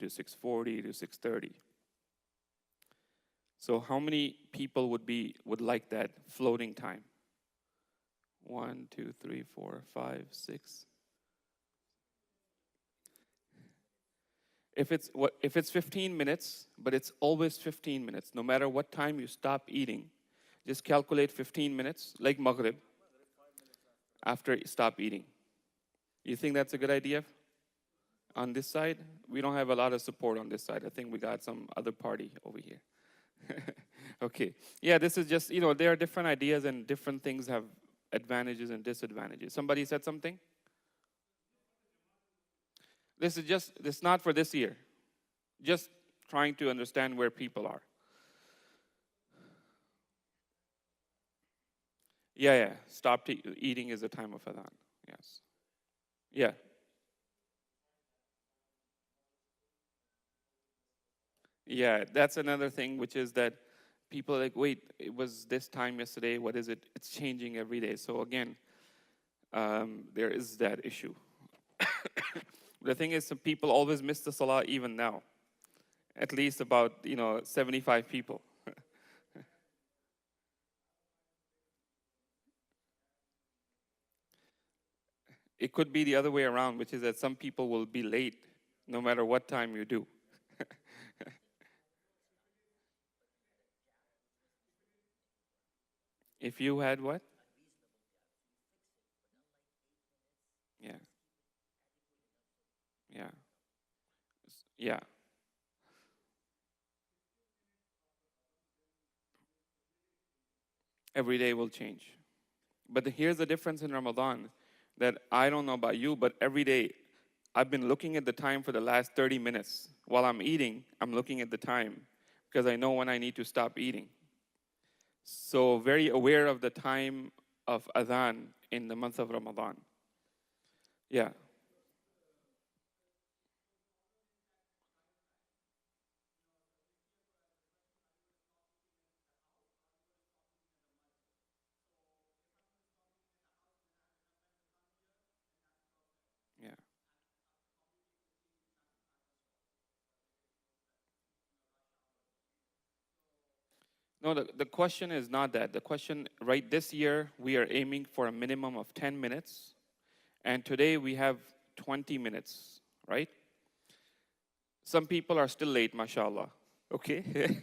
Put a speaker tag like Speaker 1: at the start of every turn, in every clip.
Speaker 1: to 6:40 to 6:30. So how many people would like that floating time? 1, 2, 3, 4, 5, 6. If it's 15 minutes, but it's always 15 minutes, no matter what time you stop eating, just calculate 15 minutes, like Maghrib, after you stop eating. You think that's a good idea? On this side, we don't have a lot of support on this side. I think we got some other party over here. Okay. Yeah, this is just, there are different ideas and different things have advantages and disadvantages. Somebody said something? This is not for this year. Just trying to understand where people are. Yeah. Stop eating is a time of adhan. Yes. Yeah. Yeah, that's another thing, which is that people are like, wait, it was this time yesterday, what is it? It's changing every day. So again, there is that issue. The thing is, some people always miss the salah even now. At least about, 75 people. It could be the other way around, which is that some people will be late no matter what time you do. If you had what? Yeah. Yeah. Yeah. Every day will change. But here's the difference in Ramadan that I don't know about you, but every day I've been looking at the time for the last 30 minutes. While I'm eating, I'm looking at the time because I know when I need to stop eating. So very aware of the time of adhan in the month of Ramadan. Yeah. Yeah. No, the question is not that. The question, right, this year we are aiming for a minimum of 10 minutes. And today we have 20 minutes, right? Some people are still late, mashallah. Okay?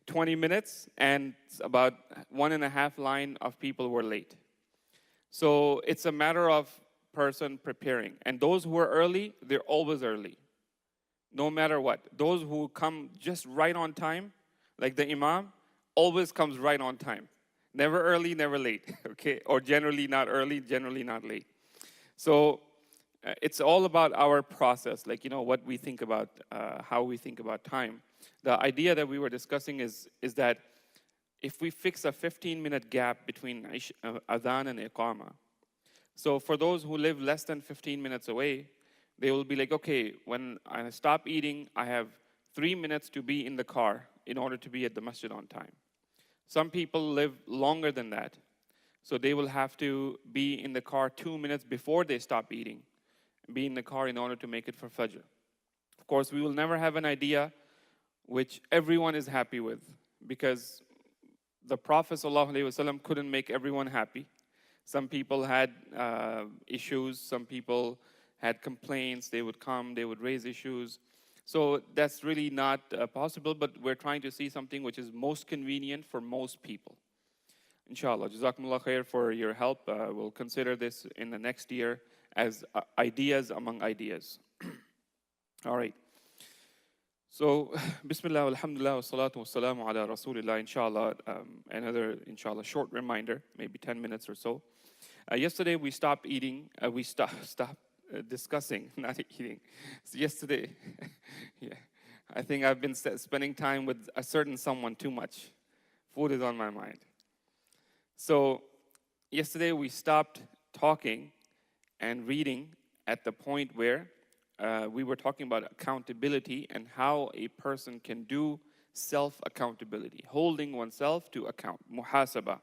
Speaker 1: 20 minutes, and about 1.5 line of people were late. So it's a matter of person preparing. And those who are early, they're always early, no matter what. Those who come just right on time, like the imam, always comes right on time. Never early, never late, okay? Or generally not early, generally not late. So it's all about our process, like, what we think about, how we think about time. The idea that we were discussing is that if we fix a 15-minute gap between adhan and iqama, so for those who live less than 15 minutes away, they will be like, okay, when I stop eating, I have 3 minutes to be in the car in order to be at the masjid on time. Some people live longer than that, so they will have to be in the car 2 minutes before they stop eating, be in the car in order to make it for Fajr. Of course, we will never have an idea which everyone is happy with, because the Prophet ﷺ couldn't make everyone happy. Some people had issues, some people had complaints, they would come, they would raise issues. So that's really not possible, but we're trying to see something which is most convenient for most people. Inshallah, Jazakumullah khair for your help. We'll consider this in the next year as ideas among ideas. All right. So, Bismillah, alhamdulillah, wa salatu wa salamu ala Rasulillah, inshallah. Another, inshallah, short reminder, maybe 10 minutes or so. Yesterday we stopped eating, we stopped discussing, not eating. So yesterday, yeah, I think I've been spending time with a certain someone too much. Food is on my mind. So yesterday we stopped talking and reading at the point where we were talking about accountability and how a person can do self-accountability, holding oneself to account, muhasabah.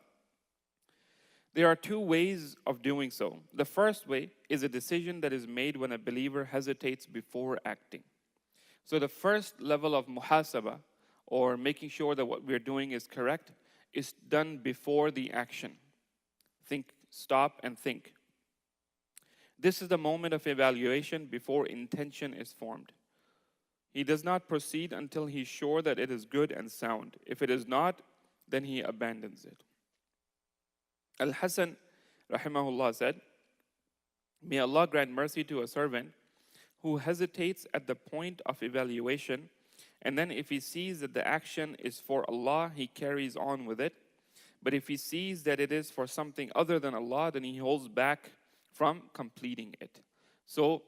Speaker 1: There are two ways of doing so. The first way is a decision that is made when a believer hesitates before acting. So the first level of muhasaba, or making sure that what we're doing is correct, is done before the action. Think, stop and think. This is the moment of evaluation before intention is formed. He does not proceed until he's sure that it is good and sound. If it is not, then he abandons it. Al-Hasan, rahimahullah, said, may Allah grant mercy to a servant who hesitates at the point of evaluation, and then if he sees that the action is for Allah, he carries on with it. But if he sees that it is for something other than Allah, then he holds back from completing it. So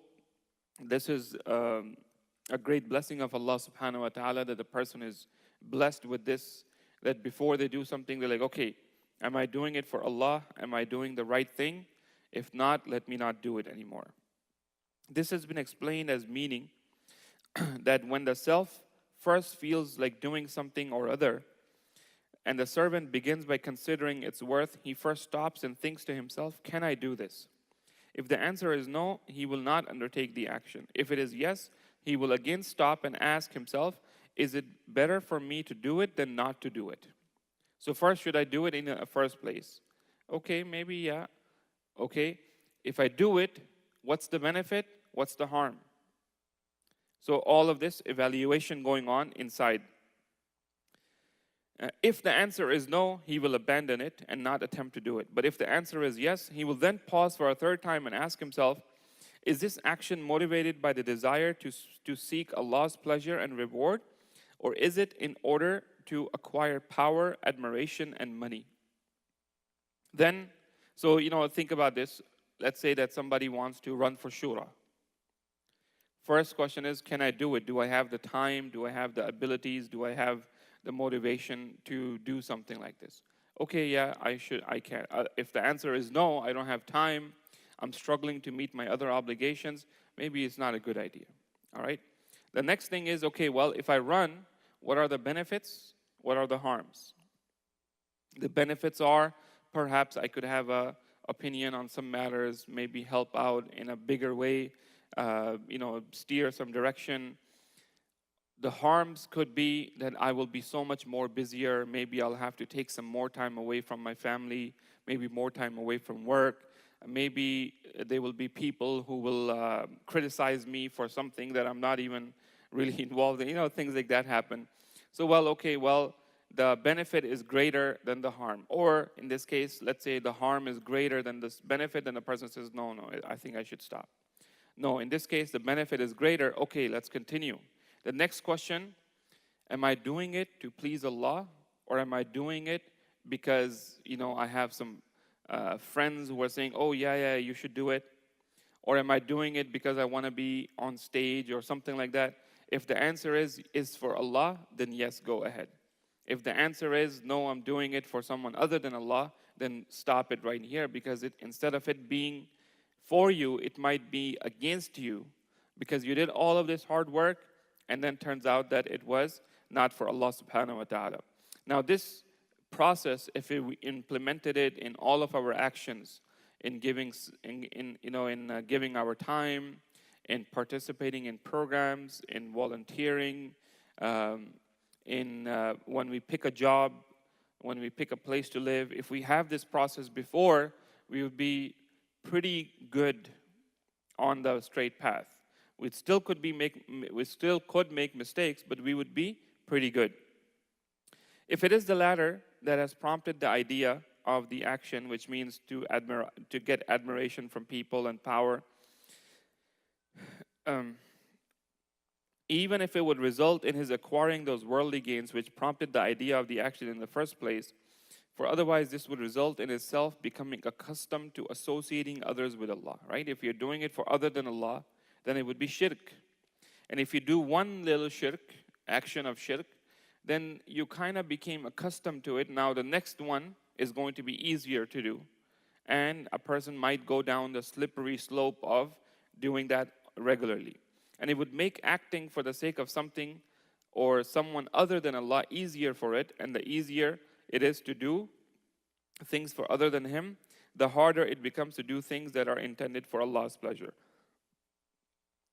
Speaker 1: this is a great blessing of Allah subhanahu wa ta'ala, that the person is blessed with this, that before they do something, they're like, okay, am I doing it for Allah? Am I doing the right thing? If not, let me not do it anymore. This has been explained as meaning that when the self first feels like doing something or other, and the servant begins by considering its worth, he first stops and thinks to himself, can I do this? If the answer is no, he will not undertake the action. If it is yes, he will again stop and ask himself, is it better for me to do it than not to do it? So first, should I do it in the first place? Okay, maybe yeah. Okay, if I do it, what's the benefit? What's the harm? So all of this evaluation going on inside. If the answer is no, he will abandon it and not attempt to do it. But if the answer is yes, he will then pause for a third time and ask himself, is this action motivated by the desire to seek Allah's pleasure and reward? Or is it in order to acquire power, admiration, and money? Then, so think about this. Let's say that somebody wants to run for shura. First question is, can I do it? Do I have the time? Do I have the abilities? Do I have the motivation to do something like this? Okay, yeah, I can. If the answer is no, I don't have time, I'm struggling to meet my other obligations, maybe it's not a good idea. All right? The next thing is, okay, well, if I run, what are the benefits? What are the harms? The benefits are, perhaps I could have an opinion on some matters, maybe help out in a bigger way, steer some direction. The harms could be that I will be so much more busier. Maybe I'll have to take some more time away from my family, maybe more time away from work. Maybe there will be people who will criticize me for something that I'm not even really involved in. Things like that happen. So, the benefit is greater than the harm. Or in this case, let's say the harm is greater than this benefit, then the person says, no, I think I should stop. No, in this case, the benefit is greater. Okay, let's continue. The next question, am I doing it to please Allah? Or am I doing it because, I have some friends who are saying, oh, yeah, you should do it? Or am I doing it because I want to be on stage or something like that? If the answer is for Allah, then yes, go ahead. If the answer is, no, I'm doing it for someone other than Allah, then stop it right here, because instead of it being for you, it might be against you, because you did all of this hard work and then turns out that it was not for Allah subhanahu wa ta'ala. Now this process, if we implemented it in all of our actions, in giving giving our time, in participating in programs, in volunteering, when we pick a job, when we pick a place to live, if we have this process before, we would be pretty good on the straight path. We still could make mistakes, but we would be pretty good. If it is the latter that has prompted the idea of the action, which means to get admiration from people and power, even if it would result in his acquiring those worldly gains which prompted the idea of the action in the first place, for otherwise this would result in itself becoming accustomed to associating others with Allah, right? If you're doing it for other than Allah, then it would be shirk. And if you do one little shirk, action of shirk, then you kind of became accustomed to it. Now the next one is going to be easier to do. And a person might go down the slippery slope of doing that regularly. And it would make acting for the sake of something or someone other than Allah easier for it. And the easier it is to do things for other than Him, the harder it becomes to do things that are intended for Allah's pleasure.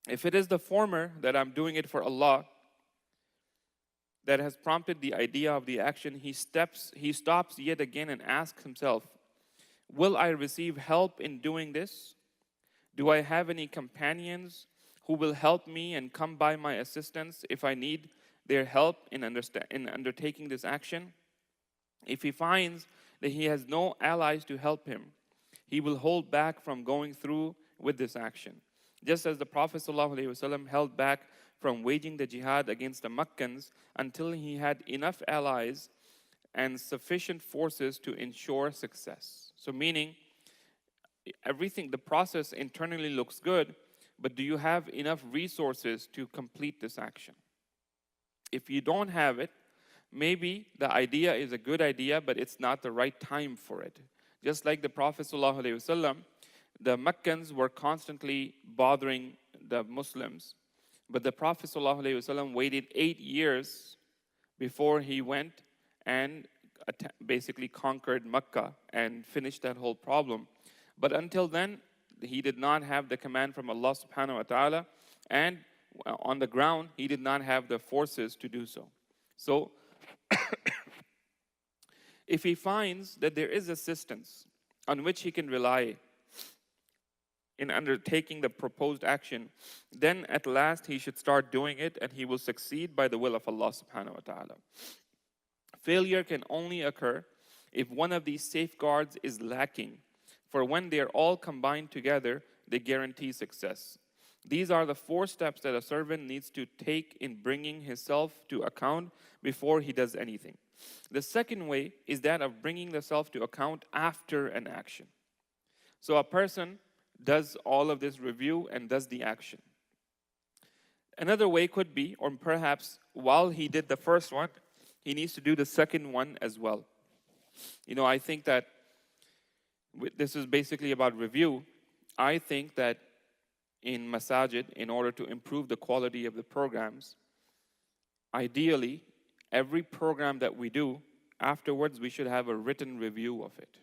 Speaker 1: If it is the former, that I'm doing it for Allah, that has prompted the idea of the action, he stops yet again and asks himself, will I receive help in doing this? Do I have any companions who will help me and come by my assistance if I need their help in undertaking this action? If he finds that he has no allies to help him, he will hold back from going through with this action. Just as the Prophet ﷺ held back from waging the jihad against the Meccans until he had enough allies and sufficient forces to ensure success. So meaning, everything, the process internally looks good, but do you have enough resources to complete this action? If you don't have it, maybe the idea is a good idea, but it's not the right time for it. Just like the Prophet ﷺ, the Meccans were constantly bothering the Muslims, but the Prophet ﷺ waited 8 years before he went and basically conquered Mecca and finished that whole problem. But until then, he did not have the command from Allah subhanahu wa ta'ala, and on the ground, he did not have the forces to do so. So, if he finds that there is assistance on which he can rely in undertaking the proposed action, then at last he should start doing it, and he will succeed by the will of Allah subhanahu wa ta'ala. Failure can only occur if one of these safeguards is lacking, for when they are all combined together, they guarantee success. These are the 4 steps that a servant needs to take in bringing himself to account before he does anything. The second way is that of bringing the self to account after an action. So a person does all of this review and does the action. Another way could be, or perhaps while he did the first one, he needs to do the second one as well. I think that this is basically about review. I think that in masajid, in order to improve the quality of the programs, ideally, every program that we do, afterwards we should have a written review of it.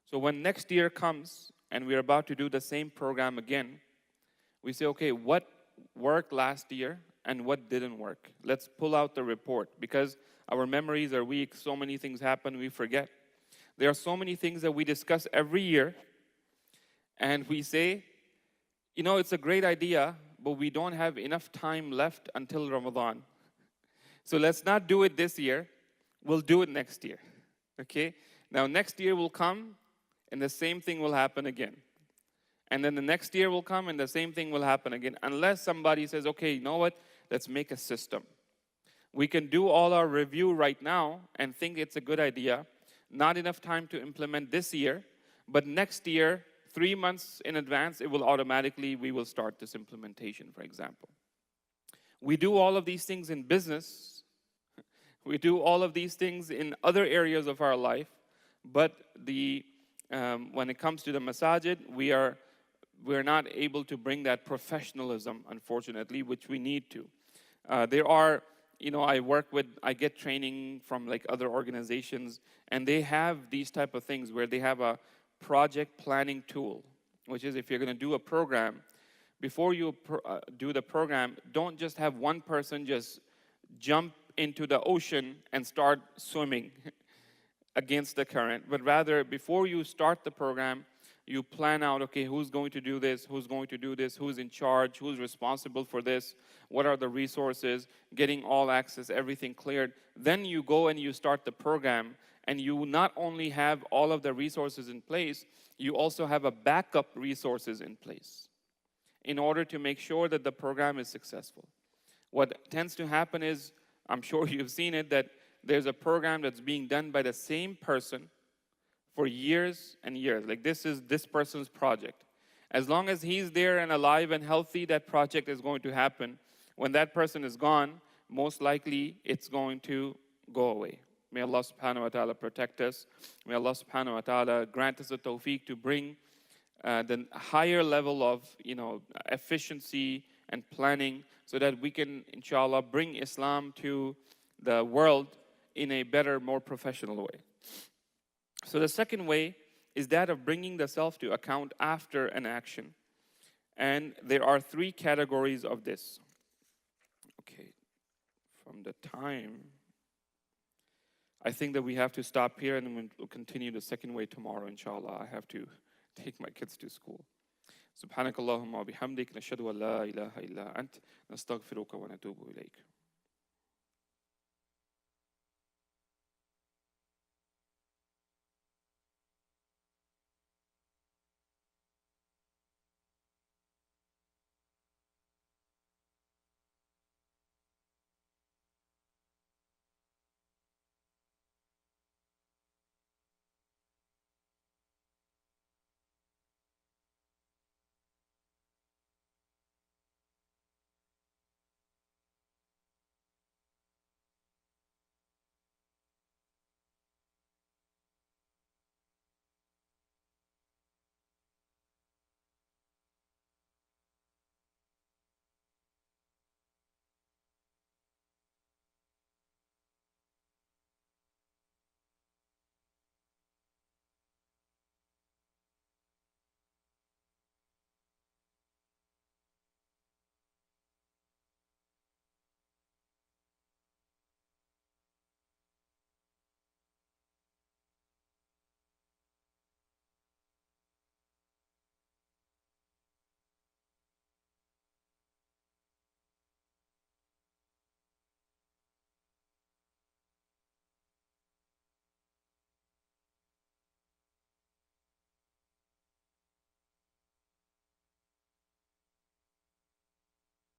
Speaker 1: So when next year comes and we're about to do the same program again, we say, okay, what worked last year and what didn't work? Let's pull out the report, because our memories are weak. So many things happen, we forget. There are so many things that we discuss every year, and we say, it's a great idea, but we don't have enough time left until Ramadan. So let's not do it this year. We'll do it next year. Okay? Now, next year will come, and the same thing will happen again. And then the next year will come, and the same thing will happen again. Unless somebody says, okay, you know what? Let's make a system. We can do all our review right now and think it's a good idea. Not enough time to implement this year, but next year, 3 months in advance, we will start this implementation, for example. We do all of these things in business. We do all of these things in other areas of our life, but when it comes to the masajid, we're not able to bring that professionalism, unfortunately, which we need to. There are, I get training from like other organizations, and they have these type of things where they have a project planning tool, which is, if you're going to do a program, before you do the program, don't just have one person just jump into the ocean and start swimming against the current, but rather, before you start the program, you plan out, okay, who's going to do this, who's going to do this, who's in charge, who's responsible for this, what are the resources, getting all access, everything cleared. Then you go and you start the program, and you not only have all of the resources in place, you also have a backup resources in place in order to make sure that the program is successful. What tends to happen is, I'm sure you've seen it, that there's a program that's being done by the same person for years and years. Like, this is this person's project. As long as he's there and alive and healthy, that project is going to happen. When that person is gone, most likely it's going to go away. May Allah subhanahu wa ta'ala protect us. May Allah subhanahu wa ta'ala grant us the tawfiq to bring the higher level of efficiency and planning, so that we can, inshallah, bring Islam to the world in a better, more professional way. So the second way is that of bringing the self to account after an action. And there are 3 categories of this. Okay, from the time, I think that we have to stop here and then we'll continue the second way tomorrow, inshallah. I have to take my kids to school. سبحانك اللهم وبحمدك نشهد أن لا إله إلا أنت نستغفرك ونتوب إليك.